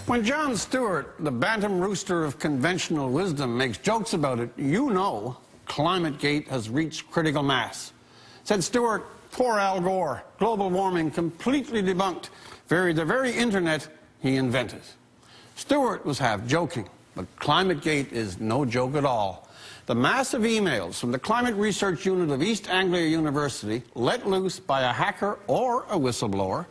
When Jon Stewart, the bantam rooster of conventional wisdom, makes jokes about it, you know Climategate has reached critical mass. Said Stewart, poor Al Gore, global warming completely debunked, the very internet he invented. Stewart was half joking, but Climategate is no joke at all. The massive emails from the Climate Research Unit of East Anglia University, let loose by a hacker or a whistleblower,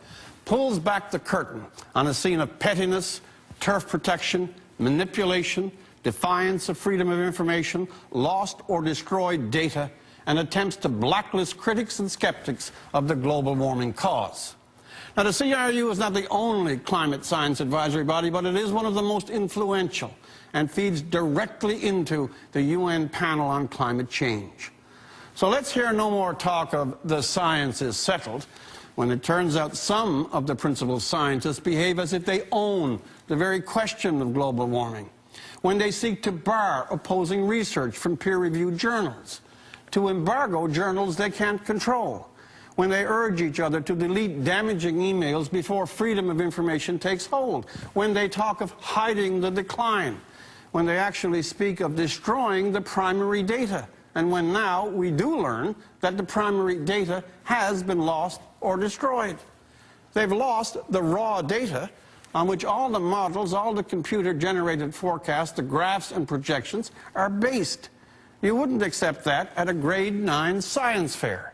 pulls back the curtain on a scene of pettiness, turf protection, manipulation, defiance of freedom of information, lost or destroyed data, and attempts to blacklist critics and skeptics of the global warming cause. Now, the CRU is not the only climate science advisory body, but it is one of the most influential and feeds directly into the UN panel on climate change. So let's hear no more talk of the science is settled, when it turns out some of the principal scientists behave as if they own the very question of global warming, when they seek to bar opposing research from peer-reviewed journals, to embargo journals they can't control, when they urge each other to delete damaging emails before freedom of information takes hold, when they talk of hiding the decline, when they actually speak of destroying the primary data, and when now we do learn that the primary data has been lost or destroyed. They've lost the raw data on which all the models, all the computer-generated forecasts, the graphs and projections are based. You wouldn't accept that at a grade 9 science fair.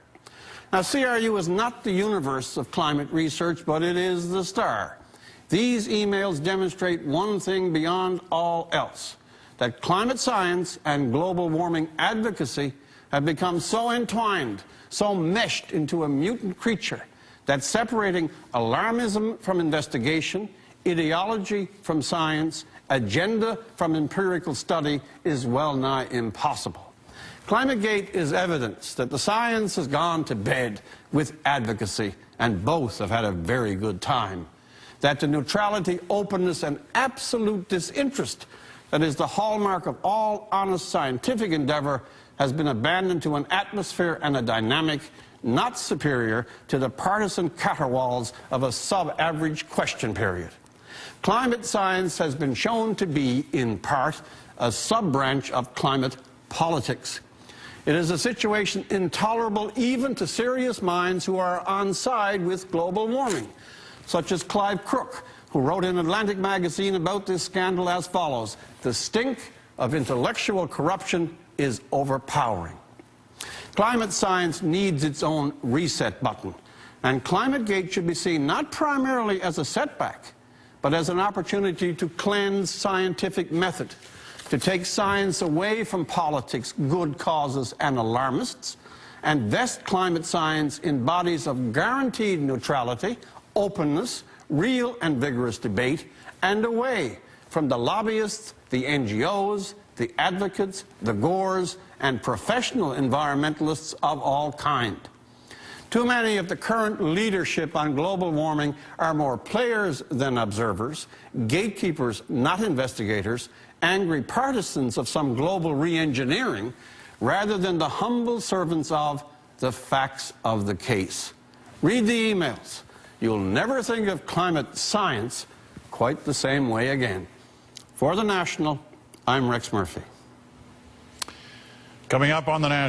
Now, CRU is not the universe of climate research, but it is the star. These emails demonstrate one thing beyond all else, that climate science and global warming advocacy have become so entwined, so meshed into a mutant creature, that separating alarmism from investigation, ideology from science, agenda from empirical study is well nigh impossible. Climategate is evidence that the science has gone to bed with advocacy, and both have had a very good time. That the neutrality, openness, and absolute disinterest that is the hallmark of all honest scientific endeavor has been abandoned to an atmosphere and a dynamic not superior to the partisan caterwauls of a sub-average question period. Climate science has been shown to be, in part, a sub-branch of climate politics. It is a situation intolerable even to serious minds who are on side with global warming, such as Clive Crook, who wrote in Atlantic magazine about this scandal as follows: "The stink of intellectual corruption is overpowering." Climate science needs its own reset button, and Climategate should be seen not primarily as a setback, but as an opportunity to cleanse scientific method, to take science away from politics, good causes, and alarmists, and vest climate science in bodies of guaranteed neutrality, openness, real and vigorous debate, and away from the lobbyists, the NGOs, the advocates, the Gores, and professional environmentalists of all kind. Too many of the current leadership on global warming are more players than observers, gatekeepers, not investigators, angry partisans of some global re-engineering, rather than the humble servants of the facts of the case. Read the emails. You'll never think of climate science quite the same way again. For The National, I'm Rex Murphy. Coming up on The National.